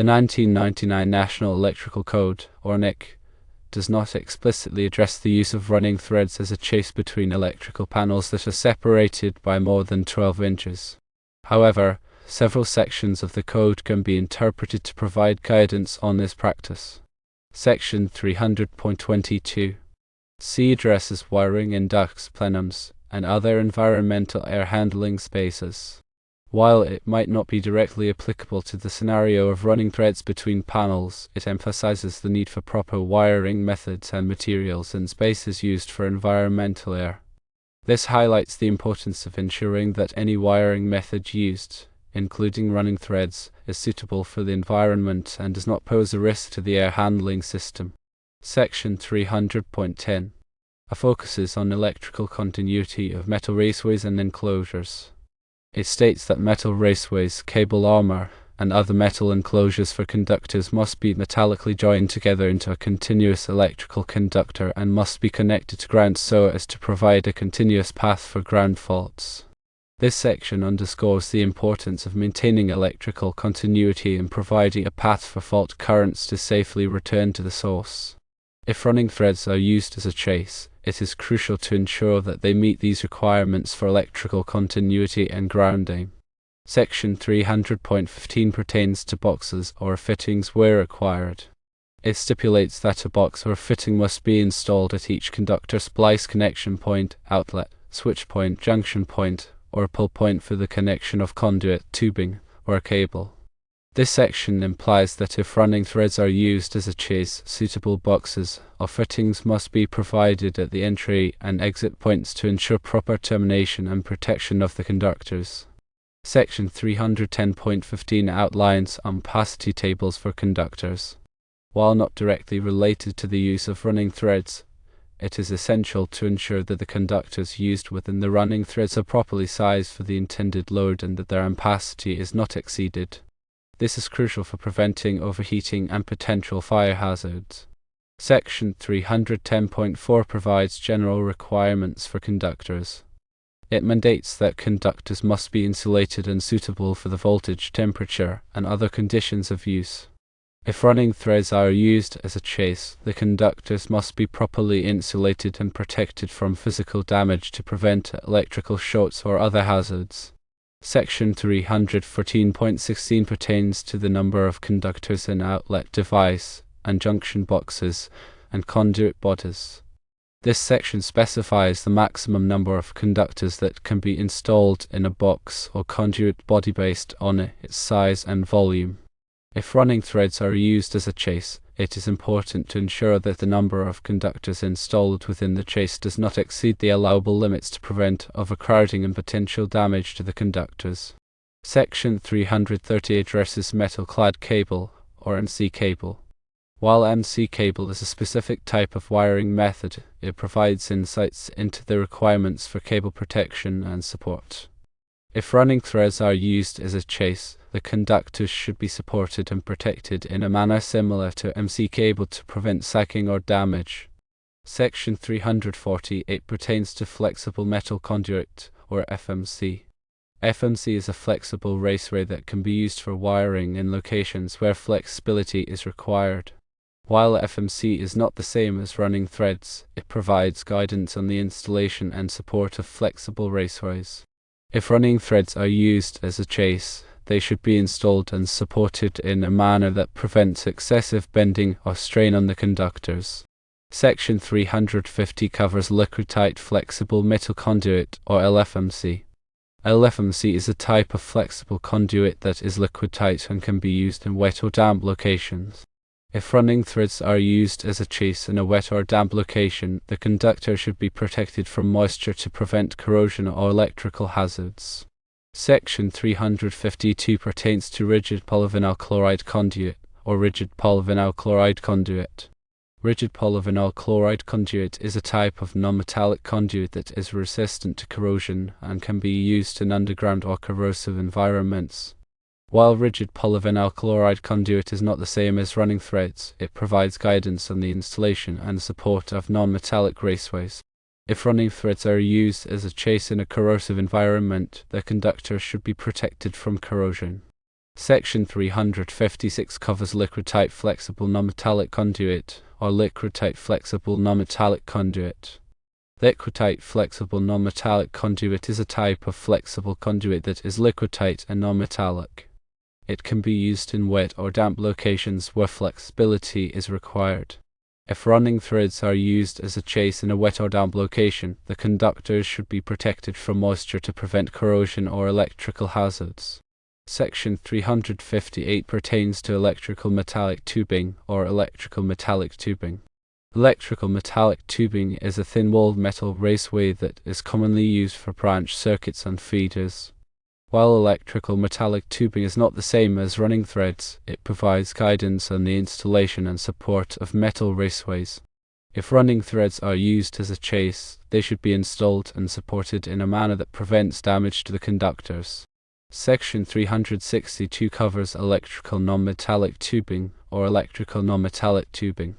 The 1999 National Electrical Code, or NIC, does not explicitly address the use of running threads as a chase between electrical panels that are separated by more than 12 inches. However, several sections of the code can be interpreted to provide guidance on this practice. Section 300.22 C addresses wiring in ducts, plenums, and other environmental air handling spaces. While it might not be directly applicable to the scenario of running threads between panels, it emphasizes the need for proper wiring methods and materials in spaces used for environmental air. This highlights the importance of ensuring that any wiring method used, including running threads, is suitable for the environment and does not pose a risk to the air handling system. Section 300.10 focuses on electrical continuity of metal raceways and enclosures. It states that metal raceways, cable armor, and other metal enclosures for conductors must be metallically joined together into a continuous electrical conductor and must be connected to ground so as to provide a continuous path for ground faults. This section underscores the importance of maintaining electrical continuity and providing a path for fault currents to safely return to the source. If running threads are used as a chase, it is crucial to ensure that they meet these requirements for electrical continuity and grounding. Section 300.15 pertains to boxes or fittings where required. It stipulates that a box or fitting must be installed at each conductor splice connection point, outlet, switch point, junction point, or pull point for the connection of conduit, tubing, or a cable. This section implies that if running threads are used as a chase, suitable boxes or fittings must be provided at the entry and exit points to ensure proper termination and protection of the conductors. Section 310.15 outlines opacity tables for conductors. While not directly related to the use of running threads, it is essential to ensure that the conductors used within the running threads are properly sized for the intended load and that their opacity is not exceeded. This is crucial for preventing overheating and potential fire hazards. Section 310.4 provides general requirements for conductors. It mandates that conductors must be insulated and suitable for the voltage, temperature, and other conditions of use. If running threads are used as a chase, the conductors must be properly insulated and protected from physical damage to prevent electrical shorts or other hazards. Section 314.16 pertains to the number of conductors in outlet device and junction boxes and conduit bodies. This section specifies the maximum number of conductors that can be installed in a box or conduit body based on its size and volume. If running threads are used as a chase, it is important to ensure that the number of conductors installed within the chase does not exceed the allowable limits to prevent overcrowding and potential damage to the conductors. Section 330 addresses metal-clad cable, or MC cable. While MC cable is a specific type of wiring method, it provides insights into the requirements for cable protection and support. If running threads are used as a chase, the conductors should be supported and protected in a manner similar to MC cable to prevent sagging or damage. Section 348 pertains to flexible metal conduit, or FMC. FMC is a flexible raceway that can be used for wiring in locations where flexibility is required. While FMC is not the same as running threads, it provides guidance on the installation and support of flexible raceways. If running threads are used as a chase, they should be installed and supported in a manner that prevents excessive bending or strain on the conductors. Section 350 covers liquid-tight flexible metal conduit, or LFMC. LFMC is a type of flexible conduit that is liquid-tight and can be used in wet or damp locations. If running threads are used as a chase in a wet or damp location, the conductor should be protected from moisture to prevent corrosion or electrical hazards. Section 352 pertains to rigid polyvinyl chloride conduit, or rigid polyvinyl chloride conduit. Rigid polyvinyl chloride conduit is a type of non-metallic conduit that is resistant to corrosion and can be used in underground or corrosive environments. While rigid polyvinyl chloride conduit is not the same as running threads, it provides guidance on the installation and support of non-metallic raceways. If running threads are used as a chase in a corrosive environment, the conductor should be protected from corrosion. Section 356 covers liquid-type flexible non-metallic conduit, or liquid-type flexible non-metallic conduit. Liquid-type flexible non-metallic conduit is a type of flexible conduit that is liquid-tight and non-metallic. It can be used in wet or damp locations where flexibility is required. If running threads are used as a chase in a wet or damp location, the conductors should be protected from moisture to prevent corrosion or electrical hazards. Section 358 pertains to electrical metallic tubing or electrical metallic tubing. Electrical metallic tubing is a thin-walled metal raceway that is commonly used for branch circuits and feeders. While electrical metallic tubing is not the same as running threads, it provides guidance on the installation and support of metal raceways. If running threads are used as a chase, they should be installed and supported in a manner that prevents damage to the conductors. Section 362 covers electrical non-metallic tubing or electrical non-metallic tubing.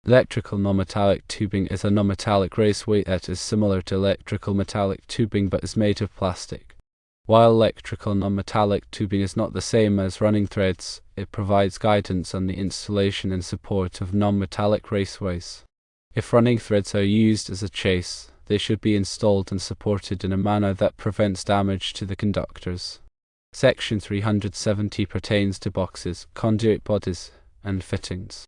Electrical non-metallic tubing is a non-metallic raceway that is similar to electrical metallic tubing but is made of plastic. While electrical non-metallic tubing is not the same as running threads, it provides guidance on the installation and support of non-metallic raceways. If running threads are used as a chase, they should be installed and supported in a manner that prevents damage to the conductors. Section 370 pertains to boxes, conduit bodies, and fittings.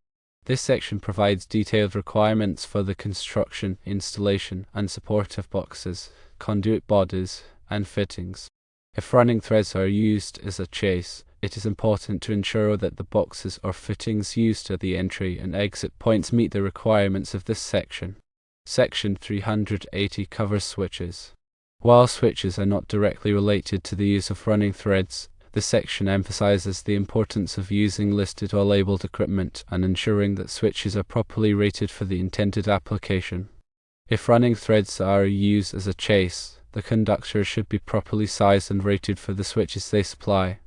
This section provides detailed requirements for the construction, installation, and support of boxes, conduit bodies, and fittings. If running threads are used as a chase, it is important to ensure that the boxes or fittings used at the entry and exit points meet the requirements of this section. Section 380 covers switches. While switches are not directly related to the use of running threads, this section emphasizes the importance of using listed or labeled equipment and ensuring that switches are properly rated for the intended application. If running threads are used as a chase, the conductors should be properly sized and rated for the switches they supply.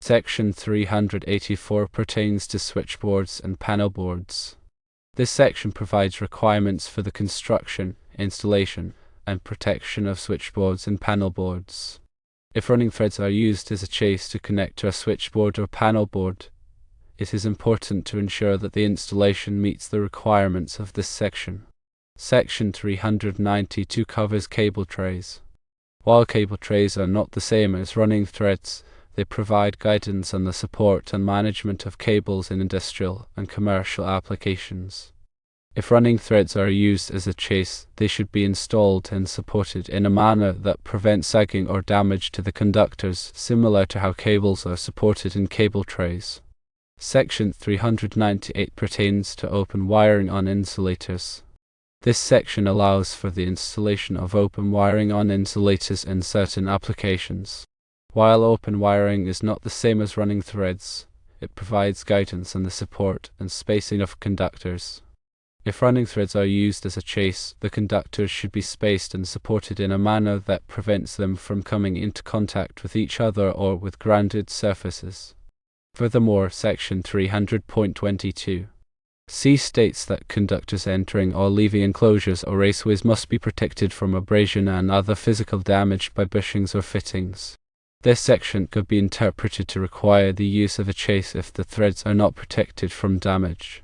Section 384 pertains to switchboards and panel boards. This section provides requirements for the construction, installation, and protection of switchboards and panel boards. If running threads are used as a chase to connect to a switchboard or panel board, it is important to ensure that the installation meets the requirements of this section. Section 392 covers cable trays. While cable trays are not the same as running threads, they provide guidance on the support and management of cables in industrial and commercial applications. If running threads are used as a chase, they should be installed and supported in a manner that prevents sagging or damage to the conductors, similar to how cables are supported in cable trays. Section 398 pertains to open wiring on insulators. This section allows for the installation of open wiring on insulators in certain applications. While open wiring is not the same as running threads, it provides guidance on the support and spacing of conductors. If running threads are used as a chase, the conductors should be spaced and supported in a manner that prevents them from coming into contact with each other or with grounded surfaces. Furthermore, Section 300.22 C states that conductors entering or leaving enclosures or raceways must be protected from abrasion and other physical damage by bushings or fittings. This section could be interpreted to require the use of a chase if the threads are not protected from damage.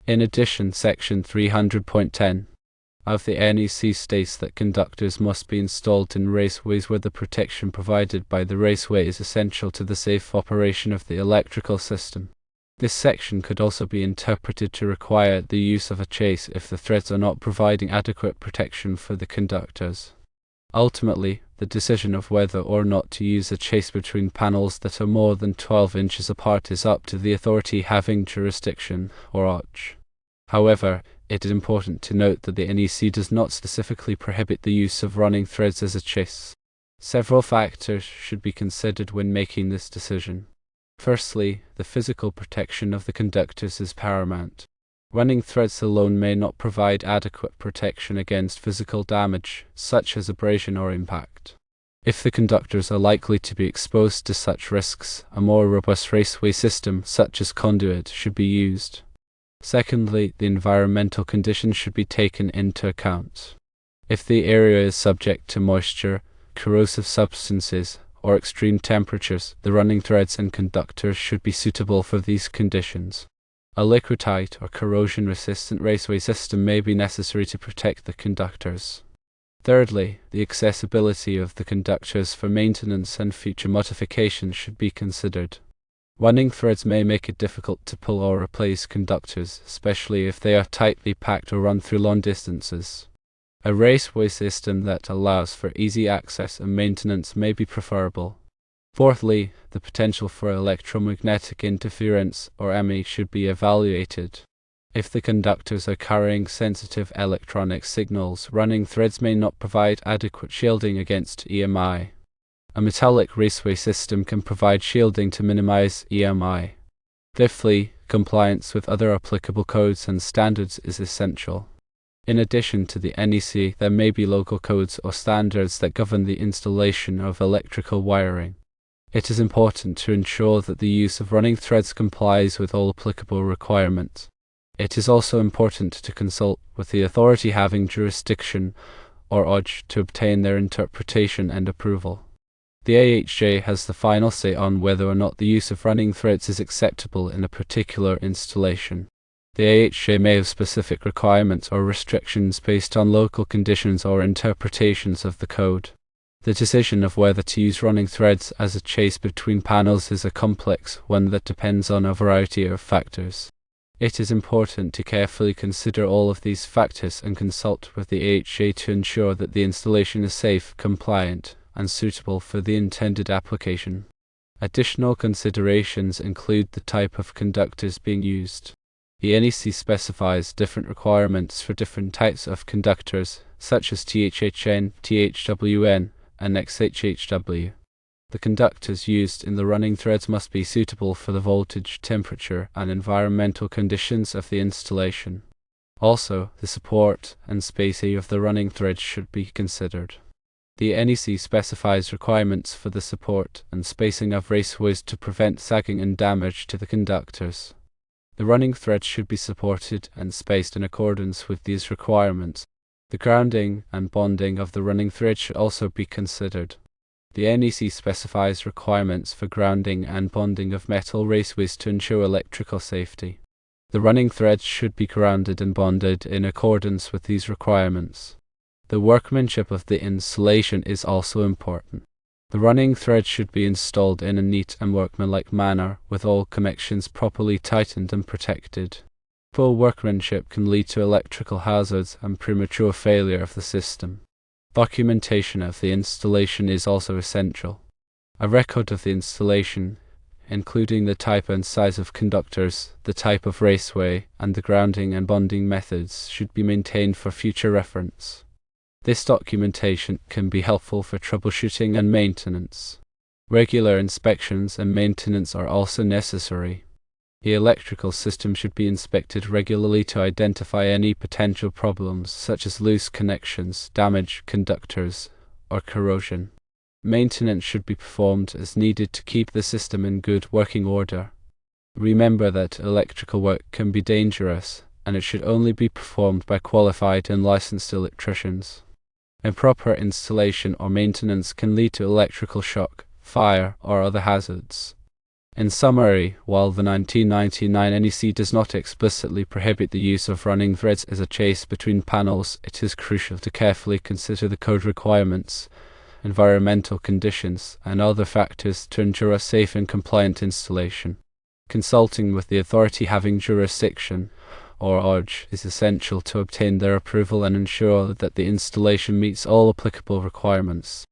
In addition, Section 300.10 of the NEC states that conductors must be installed in raceways where the protection provided by the raceway is essential to the safe operation of the electrical system. This section could also be interpreted to require the use of a chase if the threads are not providing adequate protection for the conductors. Ultimately, the decision of whether or not to use a chase between panels that are more than 12 inches apart is up to the authority having jurisdiction, or ARCH. However, it is important to note that the NEC does not specifically prohibit the use of running threads as a chase. Several factors should be considered when making this decision. Firstly, the physical protection of the conductors is paramount. Running threads alone may not provide adequate protection against physical damage, such as abrasion or impact. If the conductors are likely to be exposed to such risks, a more robust raceway system, such as conduit, should be used. Secondly, the environmental conditions should be taken into account. If the area is subject to moisture, corrosive substances, or extreme temperatures, the running threads and conductors should be suitable for these conditions. A liquid-tight or corrosion-resistant raceway system may be necessary to protect the conductors. Thirdly, the accessibility of the conductors for maintenance and future modifications should be considered. Running threads may make it difficult to pull or replace conductors, especially if they are tightly packed or run through long distances. A raceway system that allows for easy access and maintenance may be preferable. Fourthly, the potential for electromagnetic interference, or ME, should be evaluated. If the conductors are carrying sensitive electronic signals, running threads may not provide adequate shielding against EMI. A metallic raceway system can provide shielding to minimize EMI. Fifthly, compliance with other applicable codes and standards is essential. In addition to the NEC, there may be local codes or standards that govern the installation of electrical wiring. It is important to ensure that the use of running threads complies with all applicable requirements. It is also important to consult with the authority having jurisdiction, or OJ, to obtain their interpretation and approval. The AHJ has the final say on whether or not the use of running threads is acceptable in a particular installation. The AHJ may have specific requirements or restrictions based on local conditions or interpretations of the code. The decision of whether to use running threads as a chase between panels is a complex one that depends on a variety of factors. It is important to carefully consider all of these factors and consult with the AHJ to ensure that the installation is safe, compliant, and suitable for the intended application. Additional considerations include the type of conductors being used. The NEC specifies different requirements for different types of conductors, such as THHN, THWN, and XHHW. The conductors used in the running threads must be suitable for the voltage, temperature, and environmental conditions of the installation. Also, the support and spacing of the running threads should be considered. The NEC specifies requirements for the support and spacing of raceways to prevent sagging and damage to the conductors. The running threads should be supported and spaced in accordance with these requirements. The grounding and bonding of the running thread should also be considered. The NEC specifies requirements for grounding and bonding of metal raceways to ensure electrical safety. The running threads should be grounded and bonded in accordance with these requirements. The workmanship of the installation is also important. The running thread should be installed in a neat and workmanlike manner, with all connections properly tightened and protected. Poor workmanship can lead to electrical hazards and premature failure of the system. Documentation of the installation is also essential. A record of the installation, including the type and size of conductors, the type of raceway, and the grounding and bonding methods, should be maintained for future reference. This documentation can be helpful for troubleshooting and maintenance. Regular inspections and maintenance are also necessary. The electrical system should be inspected regularly to identify any potential problems, such as loose connections, damaged conductors, or corrosion. Maintenance should be performed as needed to keep the system in good working order. Remember that electrical work can be dangerous, and it should only be performed by qualified and licensed electricians. Improper installation or maintenance can lead to electrical shock, fire, or other hazards. In summary, while the 1999 NEC does not explicitly prohibit the use of running threads as a chase between panels, it is crucial to carefully consider the code requirements, environmental conditions, and other factors to ensure a safe and compliant installation. Consulting with the authority having jurisdiction, or OJ, is essential to obtain their approval and ensure that the installation meets all applicable requirements.